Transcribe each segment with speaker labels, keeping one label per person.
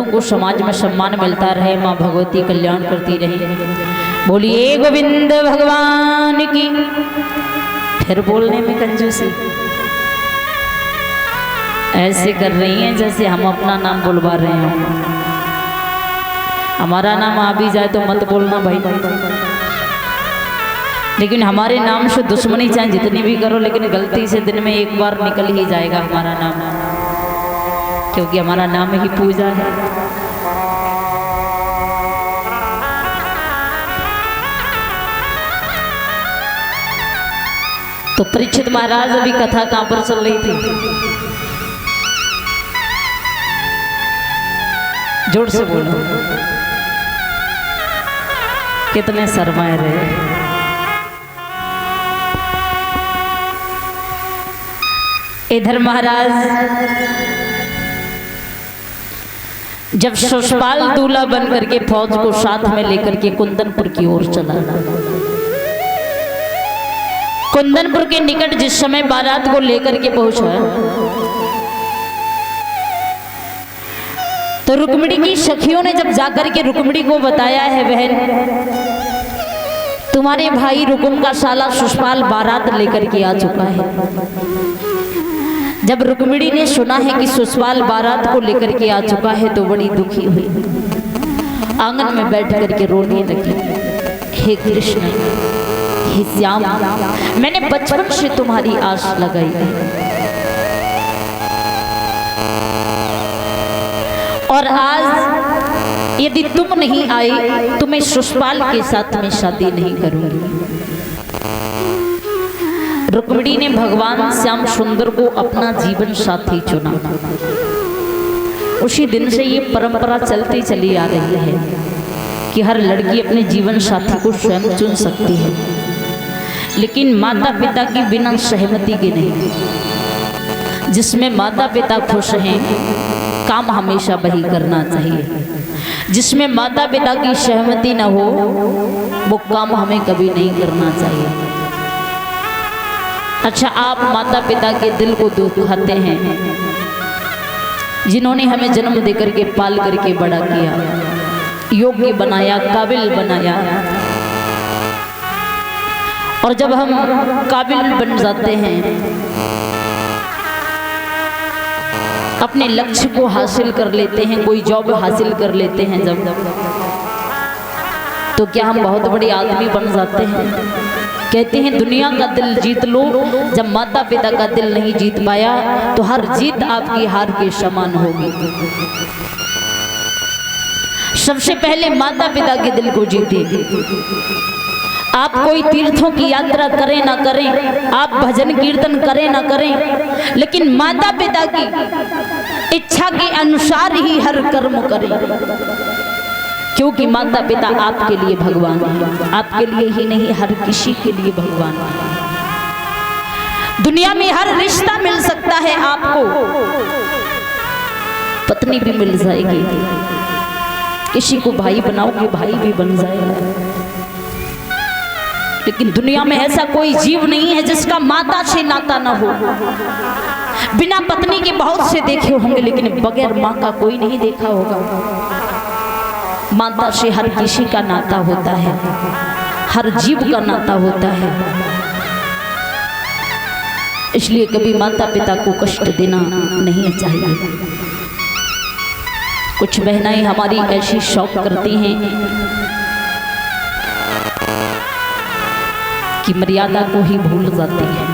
Speaker 1: को समाज में सम्मान मिलता रहे। माँ भगवती कल्याण करती रहे। बोलिए गोविंद भगवान की। फिर बोलने में कंजूसी ऐसे कर रही हैं जैसे हम अपना नाम बुलवा रहे हैं। हमारा नाम आ भी जाए तो मत बोलना भाई, लेकिन हमारे नाम से दुश्मनी चाहे जितनी भी करो, लेकिन गलती से दिन में एक बार निकल ही जाएगा हमारा नाम, क्योंकि हमारा नाम ही पूजा है। तो परीक्षित महाराज अभी कथा कहां पर चल रही थी? जोर से बोलो, कितने शर्माए रहे। इधर महाराज जब शिशुपाल दूल्हा बन करके फौज को साथ में लेकर के कुंदनपुर की ओर चला, कुंदनपुर के निकट जिस समय बारात को लेकर के पहुंचा, तो रुक्मिणी की सखियों ने जब जाकर के रुक्मिणी को बताया है, बहन तुम्हारे भाई रुकुम का साला शिशुपाल बारात लेकर के आ चुका है। जब रुक्मिणी ने सुना है कि शिशुपाल बारात को लेकर के आ चुका है तो बड़ी दुखी हुई, आंगन में बैठ करके रोने लगी। हे कृष्ण, हे श्याम, मैंने बचपन से तुम्हारी आस लगाई है और आज यदि तुम नहीं आए तो मैं शिशुपाल के साथ में शादी नहीं करूंगी। रुक्मिणी ने भगवान श्याम सुंदर को अपना जीवन साथी चुना। उसी दिन से ये परंपरा चलती चली आ रही है कि हर लड़की अपने जीवन साथी को स्वयं चुन सकती है, लेकिन माता पिता की बिना सहमति के नहीं। जिसमें माता पिता खुश हैं काम हमेशा वही करना चाहिए। जिसमें माता पिता की सहमति न हो वो काम हमें कभी नहीं करना चाहिए। अच्छा, आप माता पिता के दिल को दुखाते हैं, जिन्होंने हमें जन्म देकर के पाल करके बड़ा किया, योग्य बनाया, काबिल बनाया, और जब हम काबिल बन जाते हैं, अपने लक्ष्य को हासिल कर लेते हैं, कोई जॉब हासिल कर लेते हैं जब, तो क्या हम बहुत बड़े आदमी बन जाते हैं? कहते हैं दुनिया का दिल जीत लो, जब माता पिता का दिल नहीं जीत पाया तो हर जीत आपकी हार के समान होगी। सबसे पहले माता पिता के दिल को जीतिए। आप कोई तीर्थों की यात्रा करें ना करें, आप भजन कीर्तन करें ना करें, लेकिन माता पिता की इच्छा के अनुसार ही हर कर्म करें, क्योंकि माता पिता आपके लिए भगवान है। आपके लिए ही नहीं, हर किसी के लिए भगवान है। दुनिया में हर रिश्ता मिल सकता है, आपको पत्नी भी मिल जाएगी, किसी को भाई बनाओगे भाई भी बन जाएगा, लेकिन दुनिया में ऐसा कोई जीव नहीं है जिसका माता से नाता ना हो। बिना पत्नी के बहुत से देखे होंगे, लेकिन बगैर माँ का कोई नहीं देखा होगा। माता से हर किसी का नाता होता है, हर जीव का नाता होता है। इसलिए कभी माता पिता को कष्ट देना नहीं चाहिए। कुछ बहनाएं हमारी ऐसी शौक करती हैं कि मर्यादा को ही भूल जाती है।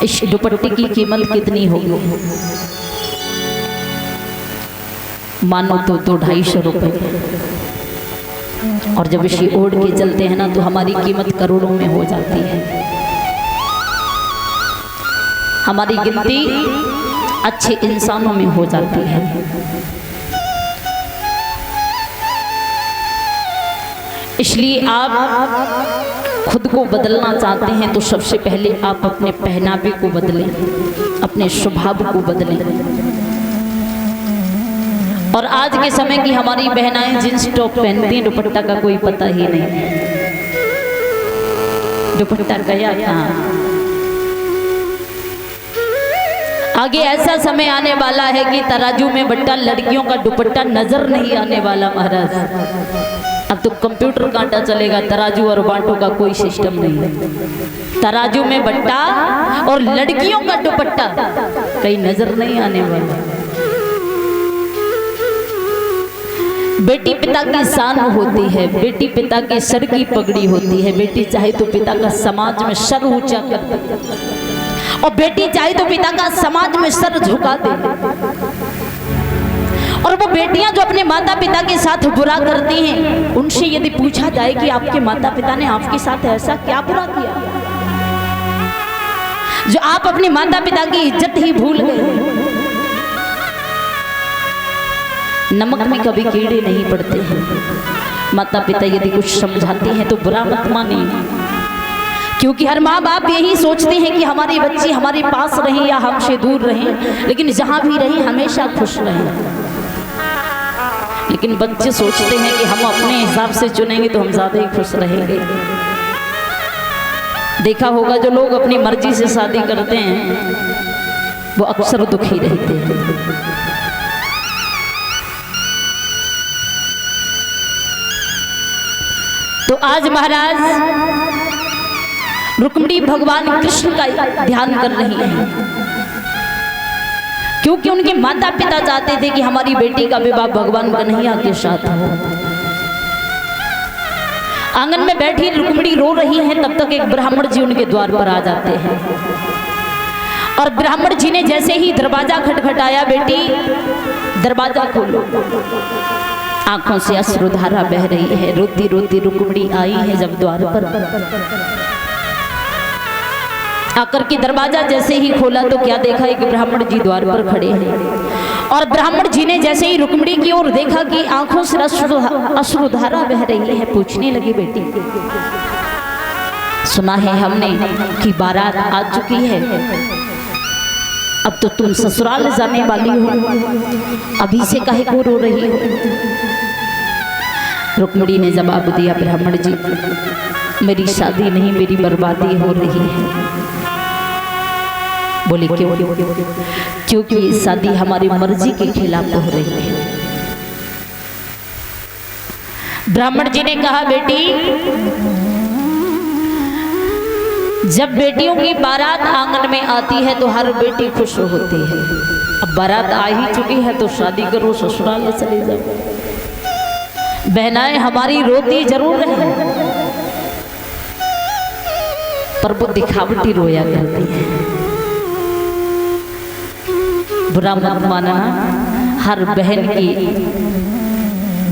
Speaker 1: इस दुपट्टे की कीमत कितनी होगी? मानो तो 200-250 रुपए, और जब इसे ओढ़ के चलते हैं ना तो हमारी कीमत करोड़ों में हो जाती है। हमारी गिनती अच्छे इंसानों में हो जाती है। इसलिए आप खुद को बदलना चाहते हैं तो सबसे पहले आप अपने पहनावे को बदलें, अपने स्वभाव को बदलें। और आज के समय की हमारी बहनाएं जींस टॉप पहनती हैं, दुपट्टा का कोई पता ही नहीं। दुपट्टा गया कहाँ? आगे ऐसा समय आने वाला है कि तराजू में बट्टा, लड़कियों का दुपट्टा नजर नहीं आने वाला महाराज। अब तो कंप्यूटर कांटा चलेगा, तराजू और बांटों का कोई सिस्टम नहीं है। तराजू में बट्टा और लड़कियों का दुपट्टा कहीं नजर नहीं आने वाला। बेटी पिता की शान होती है, बेटी पिता के सर की पगड़ी होती है। बेटी चाहे तो पिता का समाज में सर ऊंचा कर दे, और बेटी चाहे तो पिता का समाज में सर झुका दे। और वो बेटियां जो अपने माता पिता के साथ बुरा करती हैं, उनसे यदि पूछा जाए कि आपके माता पिता ने आपके साथ ऐसा क्या बुरा किया जो आप अपने माता पिता की इज्जत ही भूल गए। नमक में कभी कीड़े नहीं पड़ते हैं। माता पिता यदि कुछ समझाते हैं तो बुरा मत मानिए, क्योंकि हर माँ बाप यही सोचते हैं कि हमारी बच्ची हमारे पास रहे या हमसे दूर रहे, लेकिन जहाँ भी रहे हमेशा खुश रहें। लेकिन बच्चे सोचते हैं कि हम अपने हिसाब से चुनेंगे तो हम ज़्यादा ही खुश रहेंगे। देखा होगा जो लोग अपनी मर्जी से शादी करते हैं वो अक्सर दुखी रहते हैं। तो आज महाराज रुक्मिणी भगवान कृष्ण का ध्यान कर रही हैं, क्योंकि उनके माता पिता चाहते थे कि हमारी बेटी का विवाह भगवान कन्हैया के साथ हो। आंगन में बैठी रुक्मिणी रो रही हैं, तब तक एक ब्राह्मण जी उनके द्वार पर आ जाते हैं। और ब्राह्मण जी ने जैसे ही दरवाजा खटखटाया, बेटी दरवाजा खोलो। आंखों से अश्रुधारा बह रही है, रोती रोती रुक्मिणी आई है जब द्वार पर। आकर के दरवाजा जैसे ही खोला तो क्या देखा, एक ब्राह्मण जी द्वार पर खड़े हैं। और ब्राह्मण जी ने जैसे ही रुक्मिणी की ओर देखा कि आंखों से अश्रुधारा बह रही है, पूछने लगी, बेटी सुना है हमने कि बारात आ चुकी है, अब तो तुम ससुराल जाने वाली हो, अभी से काहे को रो रही हो? रुक्मिणी ने जवाब दिया, ब्राह्मण जी मेरी शादी नहीं, मेरी बर्बादी हो रही है। बोले क्यों? क्योंकि ये शादी हमारी मर्जी के खिलाफ हो रही है। ब्राह्मण जी ने कहा, बेटी जब बेटियों की बारात आंगन में आती है तो हर बेटी खुश होती है। अब बारात आ ही चुकी है तो शादी करो, ससुराल चले जाओ। बहनाएं हमारी रोती जरूर है, पर वो दिखावटी रोया करती है। बुरा मत माना, हर बहन की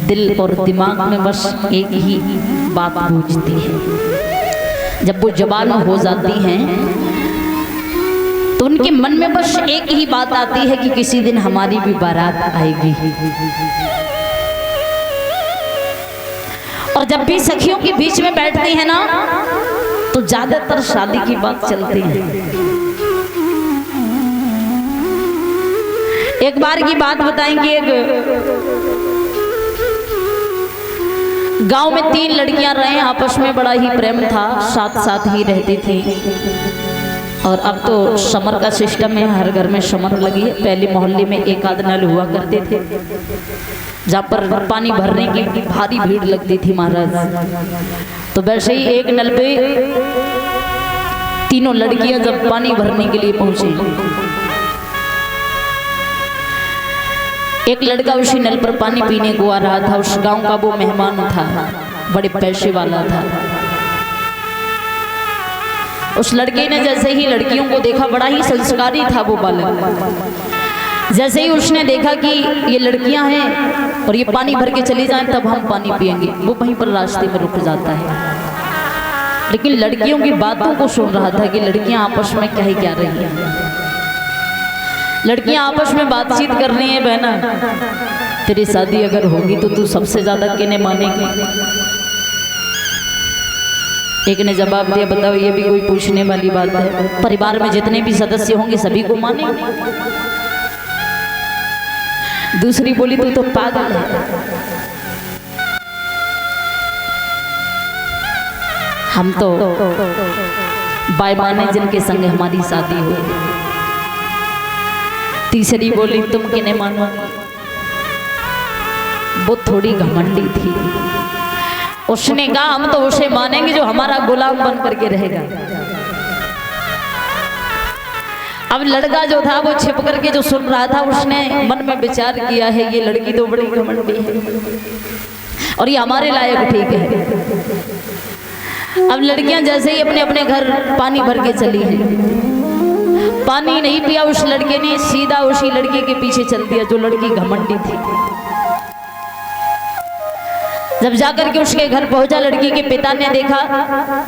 Speaker 1: दिल और दिमाग में बस एक ही बात गूंजती है। जब वो जवान हो जाती हैं तो उनके मन में बस एक ही बात आती है कि किसी दिन हमारी भी बारात आएगी। और जब भी सखियों के बीच में बैठते हैं ना तो ज्यादातर शादी की बात चलती है। एक बार की बात बताएंगे, एक गांव में 3 लड़कियां रहे, आपस में बड़ा ही प्रेम था, साथ साथ ही रहती थी। और अब तो समर का सिस्टम है, हर घर में समर लगी है। पहले मोहल्ले में एक आध नल हुआ करते थे जहाँ पर पानी भरने की भारी भीड़ लगती थी महाराज। तो वैसे ही एक नल पे तीनों लड़कियां जब पानी भरने के लिए पहुंची, एक लड़का उसी नल पर पानी पीने को आ रहा था। उस गांव का वो मेहमान था, बड़े पैसे वाला था। उस लड़के ने जैसे ही लड़कियों को देखा, बड़ा ही संस्कारी था वो बालक। जैसे ही उसने देखा कि ये लड़कियां हैं और ये पानी भर के चली जाएं तब हम पानी पिएंगे, वो वहीं पर रास्ते में रुक जाता है। लेकिन लड़कियों की बातों को सुन रहा था कि लड़कियां आपस में क्या रही हैं। लड़कियां आपस में बातचीत कर रही हैं, बहना तेरी शादी अगर होगी तो तू सबसे ज्यादा किन्हें मानेगी? एक ने जवाब दिया, बताओ ये भी कोई पूछने वाली बात है? परिवार में जितने भी सदस्य होंगे सभी को मानेंगे। दूसरी बोली, तू तो पागल है, हम तो बाय माने जिनके संग हमारी शादी हुई। तीसरी बोली तुम किन्हें मानो। वो थोड़ी घमंडी थी, उसने कहा हम तो उसे मानेंगे जो हमारा गुलाम बन करके रहेगा। अब लड़का जो था वो छिप करके जो सुन रहा था, उसने मन में विचार किया है ये लड़की तो बड़ी घमंडी है और ये हमारे लायक ठीक है। अब लड़कियां जैसे ही अपने अपने घर पानी भर के चली हैं, पानी नहीं पिया उस लड़के ने, सीधा उसी लड़के के पीछे चल दिया जो लड़की घमंडी थी। जब जाकर के उसके घर पहुंचा, लड़की के पिता ने देखा,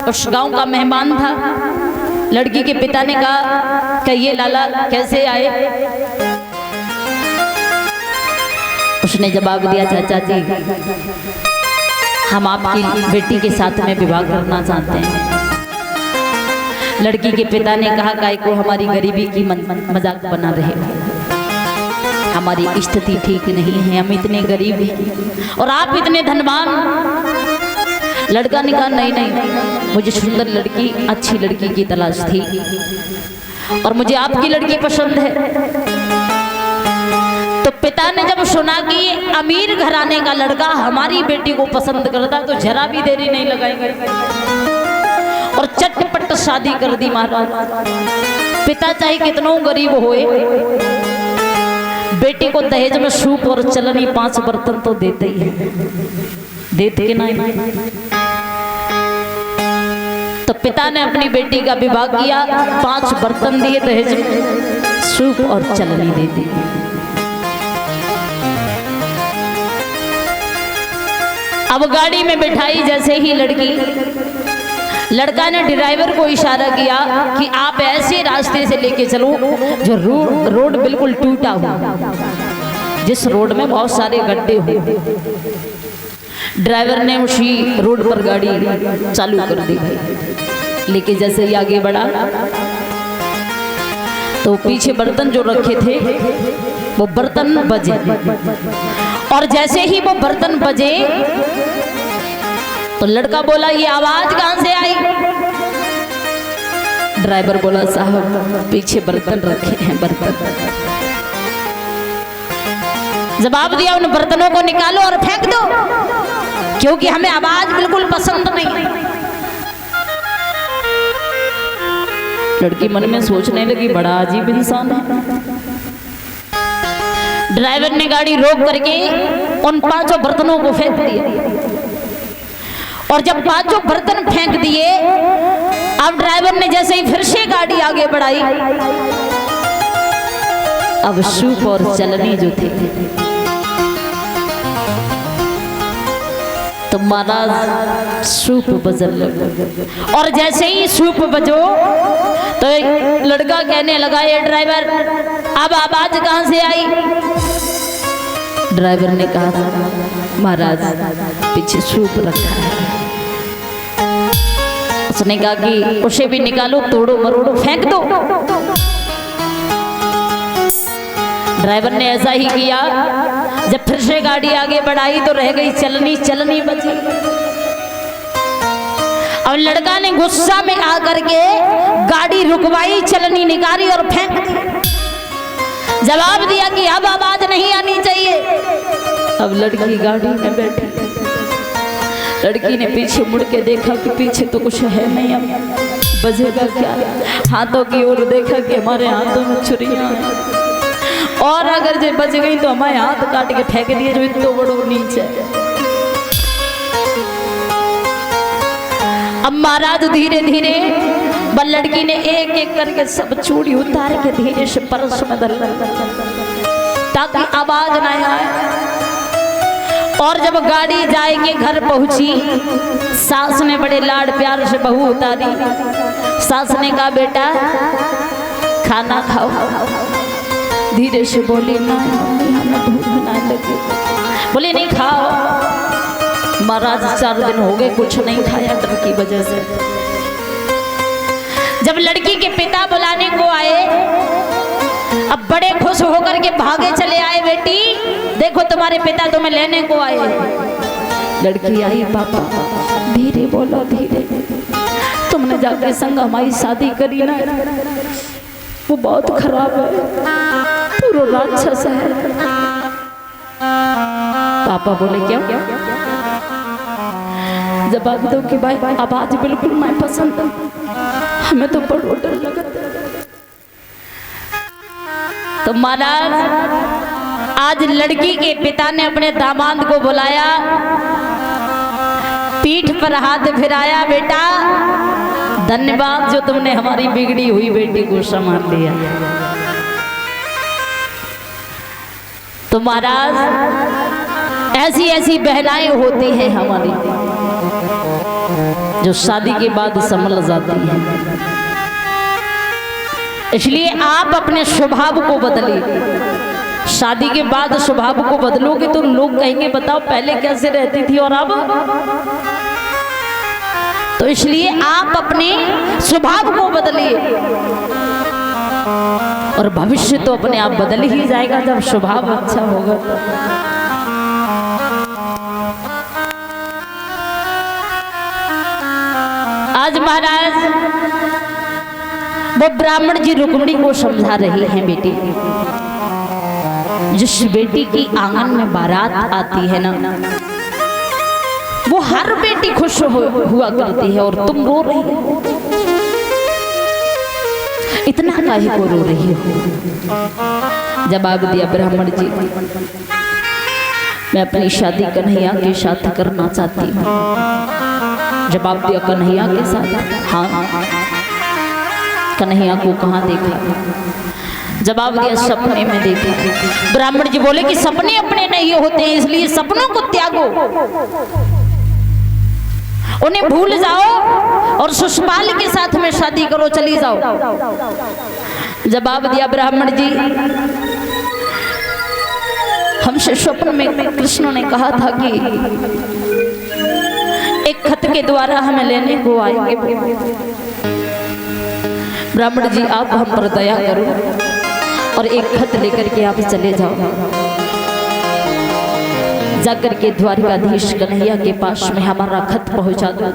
Speaker 1: उस गांव का मेहमान था। लड़की के पिता ने कहा कि ये लाला कैसे आए? उसने जवाब दिया चाचा जी हम आपकी बेटी के साथ में विवाह करना चाहते हैं। लड़की के पिता ने कहा काय को हमारी गरीबी की मजाक बना रहे हो, हमारी स्थिति ठीक नहीं है, हम इतने गरीब हैं और आप इतने धनवान। लड़का ने कहा नहीं नहीं, मुझे सुंदर लड़की, अच्छी लड़की की तलाश थी और मुझे आपकी लड़की पसंद है। तो पिता ने जब सुना कि अमीर घराने का लड़का हमारी बेटी को पसंद करता तो जरा भी देरी नहीं लगाएंगे और चटपट शादी कर दी महाराज। पिता चाहे कितनों गरीब होए, बेटी को दहेज में सूप और चलनी 5 बर्तन तो देते ही है, देते के नहीं। तो पिता ने अपनी बेटी का विवाह किया, 5 बर्तन दिए दहेज में, सूप और चलनी दे दी। अब गाड़ी में बिठाई जैसे ही लड़की, लड़का ने ड्राइवर को इशारा किया कि आप ऐसे रास्ते से लेके चलो जो रोड बिल्कुल टूटा हुआ, जिस रोड में बहुत सारे गड्ढे हो। ड्राइवर ने उसी रोड पर गाड़ी चालू कर दी भाई। लेके जैसे ही आगे बढ़ा तो पीछे बर्तन जो रखे थे वो बर्तन बजे और जैसे ही वो बर्तन बजे तो लड़का बोला ये आवाज कहां से आई? ड्राइवर बोला साहब पीछे बर्तन रखे हैं, बर्तन। जवाब दिया उन बर्तनों को निकालो और फेंक दो क्योंकि हमें आवाज बिल्कुल पसंद नहीं। लड़की मन में सोचने लगी बड़ा अजीब इंसान है। ड्राइवर ने गाड़ी रोक करके उन 5 बर्तनों को फेंक दिया और जब 5 बर्तन फेंक दिए, अब ड्राइवर ने जैसे ही फिर से गाड़ी आगे बढ़ाई, अब सूप और चलनी जो थी तो महाराज सूप बजने लगा और जैसे ही सूप बजो तो लड़का कहने लगा ये ड्राइवर अब आवाज कहां से आई? ड्राइवर ने कहा महाराज पीछे सूप रखा है। उसने कहा कि उसे भी निकालो, तोड़ो मरोड़ो फेंक दो। ड्राइवर ने ऐसा ही किया। जब फिर से गाड़ी आगे बढ़ाई तो रह गई चलनी, चलनी बची। और लड़का ने गुस्सा में आकर के गाड़ी रुकवाई, चलनी निकाली और फेंक दी। जवाब दिया कि अब आवाज नहीं आनी चाहिए। अब लड़की गाड़ी में बैठी, लड़की ने पीछे मुड़ के देखा कि पीछे तो कुछ है नहीं, अब बजेगा क्या? हाथों की ओर देखा कि हमारे हाथों में छुरियां हैं और अगर जो बच गई तो हमारे हाथ काट के फेंक दिए जो इतना बड़ो नीचे। अब महाराज धीरे धीरे लड़की ने एक एक करके सब चूड़ी उतार के धीरे से परस में डाल ताकि आवाज ना आए। और जब गाड़ी जाएगी घर पहुंची, सास ने बड़े लाड प्यार से बहू उतारी। सास ने कहा बेटा खाना खाओ। धीरे से बोली ना हमें भूख ना लगी। बोली नहीं खाओ। महाराज 4 दिन हो गए कुछ नहीं खाया डर की वजह से। जब लड़की के पिता बुलाने को आए, अब बड़े खुश होकर के भागे चले आए, बेटी देखो तुम्हारे पिता तुम्हें लेने को आए। लड़की आई, पापा धीरे बोलो धीरे, तुमने जाके संग हमारी शादी करी ना वो बहुत खराब है। पूरा राक्षस है। पापा बोले क्या? जवाब दो कि भाई आवाज बिल्कुल मैं पसंद, हमें तो बड़ा डर लगा। तो महाराज आज लड़की के पिता ने अपने दामाद को बुलाया, पीठ पर हाथ फिराया, बेटा धन्यवाद जो तुमने हमारी बिगड़ी हुई बेटी को संभाल लिया। तो महाराज ऐसी ऐसी बहनाएं होती हैं हमारी जो शादी के बाद संभल जाती हैं। इसलिए आप अपने स्वभाव को बदलिए। शादी के बाद स्वभाव को बदलोगे तो लोग कहेंगे बताओ पहले कैसे रहती थी और अब। तो इसलिए आप अपने स्वभाव को बदलिए और भविष्य तो अपने आप बदल ही जाएगा जब स्वभाव अच्छा होगा। आज महाराज वो ब्राह्मण जी रुक्मिणी को समझा रही हैं, बेटी जिस बेटी की आंगन में बारात आती है ना, वो हर बेटी खुश हुआ करती है और तुम रो रही हो, इतना काहे को रो रही हो? जवाब दिया ब्राह्मण जी, मैं अपनी शादी कन्हैया के साथ करना चाहती हूँ। जवाब दिया कन्हैया के साथ? हाँ। कन्हैया को कहाँ देखा? जवाब दिया सपने में देखा। ब्राह्मण जी बोले कि सपने अपने नहीं होते हैं, इसलिए सपनों को त्यागो, उन्हें भूल जाओ और सुषपाल के साथ में शादी करो, चली जाओ। जवाब दिया ब्राह्मण जी, हमसे स्वप्न में कृष्ण ने कहा था कि एक खत के द्वारा हमें लेने को आएंगे। ब्राह्मण जी आप हम पर दया करो और एक खत लेकर के आप चले जाओ, जाकर के द्वारिकाधीश कन्हैया के पास में हमारा खत पहुंचा दो,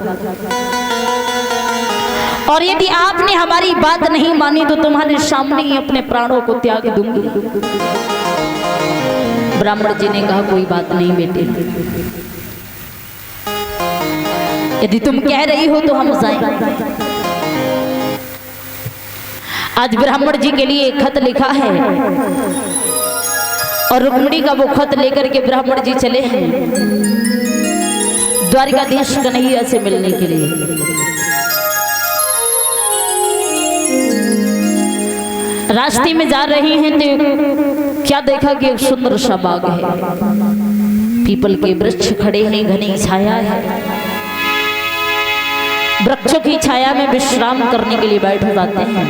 Speaker 1: और यदि आपने हमारी बात नहीं मानी तो तुम्हारे सामने ही अपने प्राणों को त्याग दूंगी। ब्राह्मण जी ने कहा कोई बात नहीं बेटे, यदि तुम कह रही हो तो हम जाएं। आज ब्राह्मण जी के लिए खत लिखा है और रुक्मिणी का वो खत लेकर के ब्राह्मण जी चले हैं द्वारिकाधीश कन्हैया से मिलने के लिए। रास्ते में जा रहे हैं तो क्या देखा कि एक सुंदर सा बाग है, पीपल के वृक्ष खड़े हैं, घनी छाया है, वृक्षों की छाया में विश्राम करने के लिए बैठ जाते हैं।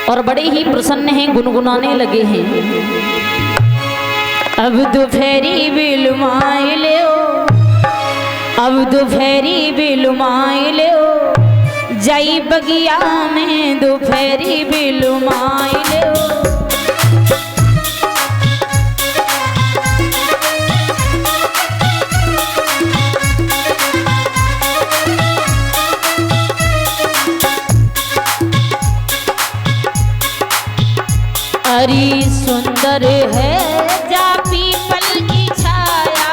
Speaker 1: और बड़े ही प्रसन्न हैं, गुनगुनाने लगे हैं, अब दोपहरी बिलुमाई ले, अब दोपहरी बिलुमाई ले, जाई बगिया में दोपहरी बिलुमाई ले। हरी सुंदर है जा पीपल की छाया,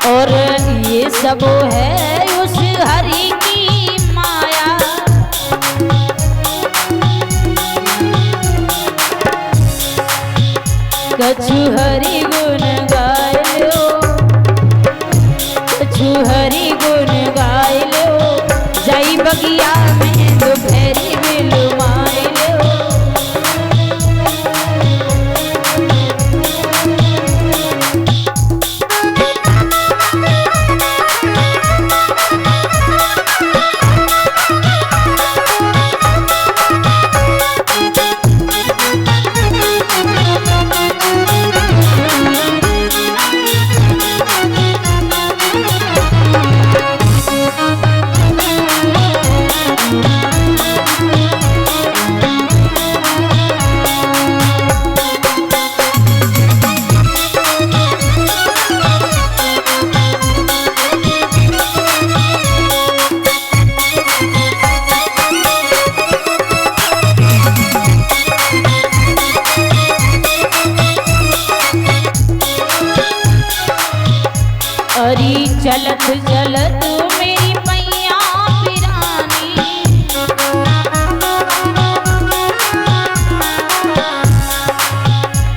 Speaker 1: और ये सब है उस हरि की माया। कछु हरि गुण गाय लो, हरि गुण गाय लो, जाई बगिया में दोपहरी बिलुमाई लो। अरे चलत चलत मेरी पैया पिरानी,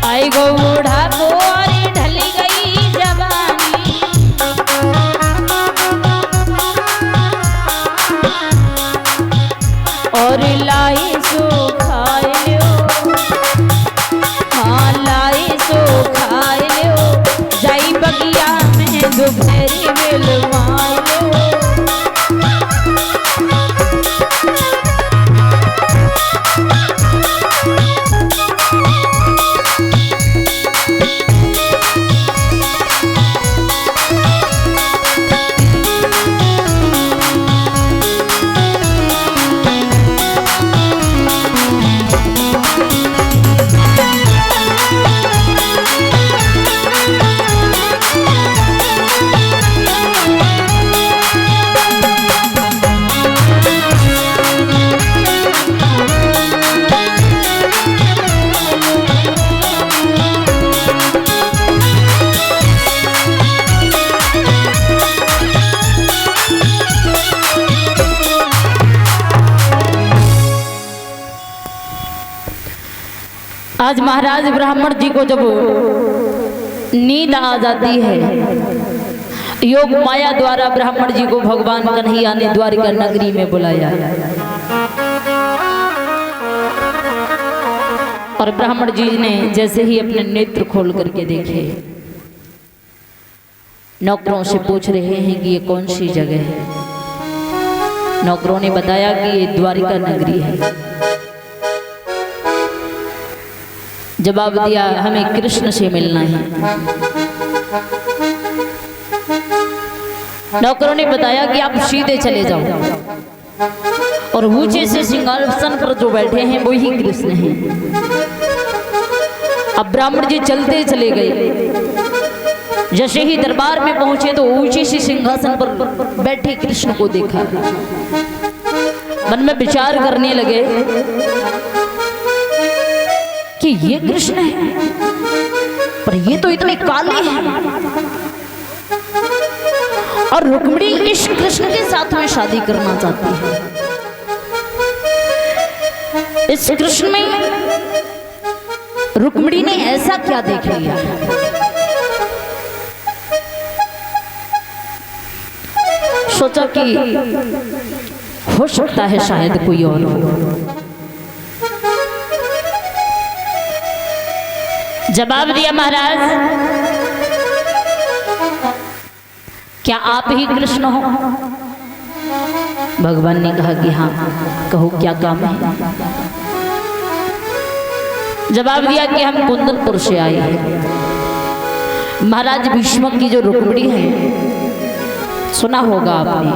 Speaker 1: आई गो बूढ़ा को और ढल गई जवानी। और लाई सो खाए लो, हाँ लाई सो खाए लो, जाई बगिया में दोपहरी बेलवाए लो। आज महाराज ब्राह्मण जी को जब नींद आ जाती है, योग माया द्वारा ब्राह्मण जी को भगवान कन्हैया ने द्वारिका नगरी में बुलाया और ब्राह्मण जी ने जैसे ही अपने नेत्र खोल करके देखे, नौकरों से पूछ रहे हैं कि ये कौन सी जगह है। नौकरों ने बताया कि ये द्वारिका नगरी है। जवाब दिया हमें कृष्ण से मिलना है। नौकरों ने बताया कि आप सीधे चले जाओ और ऊंचे से सिंहासन पर जो बैठे हैं वो ही कृष्ण हैं। अब ब्राह्मण जी चलते चले गए। जैसे ही दरबार में पहुंचे तो ऊंचे से सिंहासन पर बैठे कृष्ण को देखा। मन में विचार करने लगे कि ये कृष्ण है, पर ये तो इतने काले हैं और रुक्मिणी इस कृष्ण के साथ में शादी करना चाहती है। इस कृष्ण में रुक्मिणी ने ऐसा क्या देख लिया? सोचा कि हो सकता है शायद कोई और हो। जवाब दिया महाराज, क्या आप ही कृष्ण हो? भगवान ने कहा कि हाँ, कहो क्या काम है? जवाब दिया कि हम कुंदनपुर से आए हैं। महाराज भीष्म की जो रुक्मिणी है, सुना होगा आपने,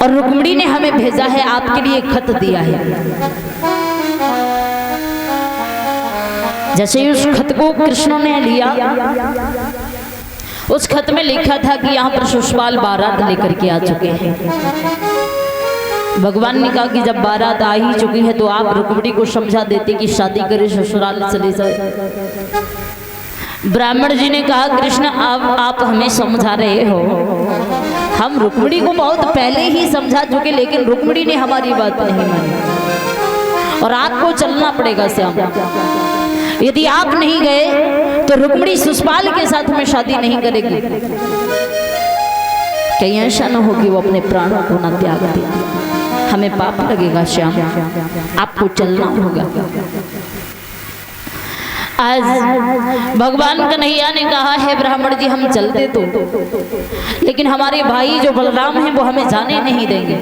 Speaker 1: और रुक्मिणी ने हमें भेजा है, आपके लिए खत दिया है। जैसे ही उस खत को कृष्ण ने लिया, उस खत में लिखा था कि यहाँ पर सुषपाल बारात लेकर के आ चुके हैं। भगवान ने कहा कि जब बारात आ ही चुकी है तो आप रुक्मिणी को समझा देते कि शादी करे, ससुराल चले जाए। ब्राह्मण जी ने कहा कृष्ण अब आप हमें समझा रहे हो, हम रुक्मिणी को बहुत पहले ही समझा चुके, लेकिन रुक्मिणी ने हमारी बात नहीं मानी और आपको चलना पड़ेगा श्याम। यदि आप नहीं गए तो रुक्मिणी सुषपाल के साथ में शादी नहीं करेगी। कहीं ऐसा न हो कि वो अपने प्राणों को न त्याग दे, हमें पाप लगेगा श्याम, आपको चलना होगा। आज भगवान कन्हैया ने कहा है ब्राह्मण जी हम चलते तो, लेकिन हमारे भाई जो बलराम हैं वो हमें जाने नहीं देंगे।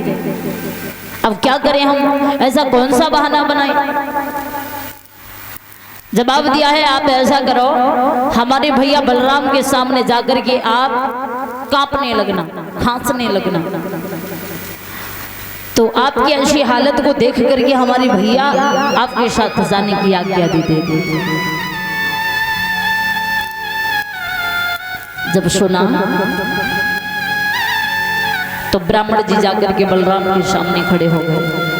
Speaker 1: अब क्या करें हम, ऐसा कौन सा बहाना बनाएं? जवाब दिया है आप ऐसा करो, हमारे भैया बलराम के सामने जाकर के आप कांपने लगना, खांसने लगना, तो आपकी ऐसी हालत को देख करके हमारे भैया आपके साथ जाने की आज्ञा दे देंगे। जब सुना तो ब्राह्मण जी जाकर के बलराम के सामने खड़े हो गए,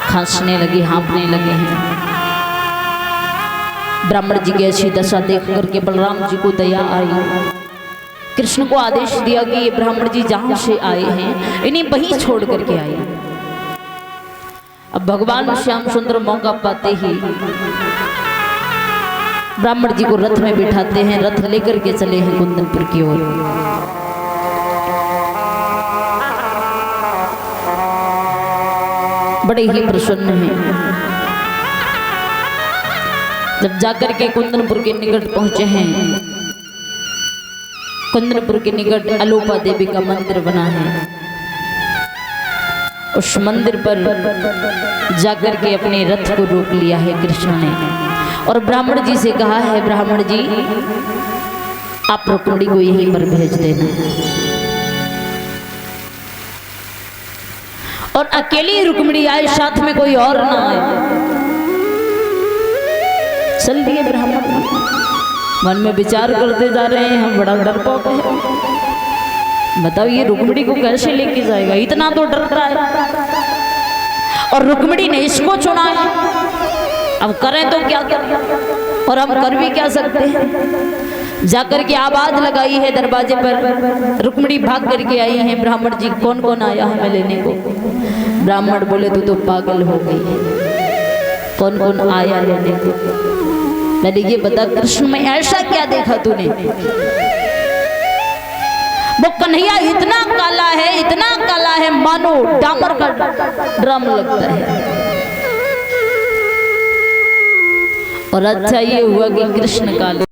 Speaker 1: खांसने लगे, हाँफने लगे हैं। ब्राह्मण जी की ऐसी दशा देख करके बलराम जी को दया आई। कृष्ण को आदेश दिया कि ये ब्राह्मण जी जहां से आए हैं इन्हें वहीं छोड़ करके आए। अब भगवान श्याम सुंदर मौका पाते ही ब्राह्मण जी को रथ में बिठाते हैं, रथ लेकर के चले हैं कुंदनपुर की ओर। बड़े ही प्रसन्न हैं। जब जाकर के कुंदनपुर के निकट पहुंचे हैं, कुंदनपुर के निकट अलोपा देवी का मंदिर बना है। उस मंदिर पर जाकर के अपने रथ को रोक लिया है कृष्ण ने और ब्राह्मण जी से कहा है, ब्राह्मण जी आप रुक्मिणी को यहीं पर भेज देना और अकेली रुक्मिणी आए, साथ में कोई और ना आए। चल दिए ब्राह्मण जी। मन में विचार करते जा रहे हैं, हम बड़ा डरपोक है। बताओ ये रुक्मिणी को कैसे लेके जाएगा, इतना तो डर रहा है और रुक्मिणी ने इसको चुना है। अब करें तो क्या करें, और हम कर भी क्या सकते हैं। जाकर के आवाज लगाई है दरवाजे पर, रुक्मिणी भाग करके आई है। ब्राह्मण जी कौन कौन आया हमें लेने को? ब्राह्मण बोले तू तो पागल हो गई है, कौन कौन आया लेने को? मैंने ये बता कृष्ण में ऐसा क्या देखा तूने? वो कन्हैया इतना काला है, इतना काला है मानो डामर का ड्रम लगता है। और अच्छा ये हुआ कि कृष्ण काले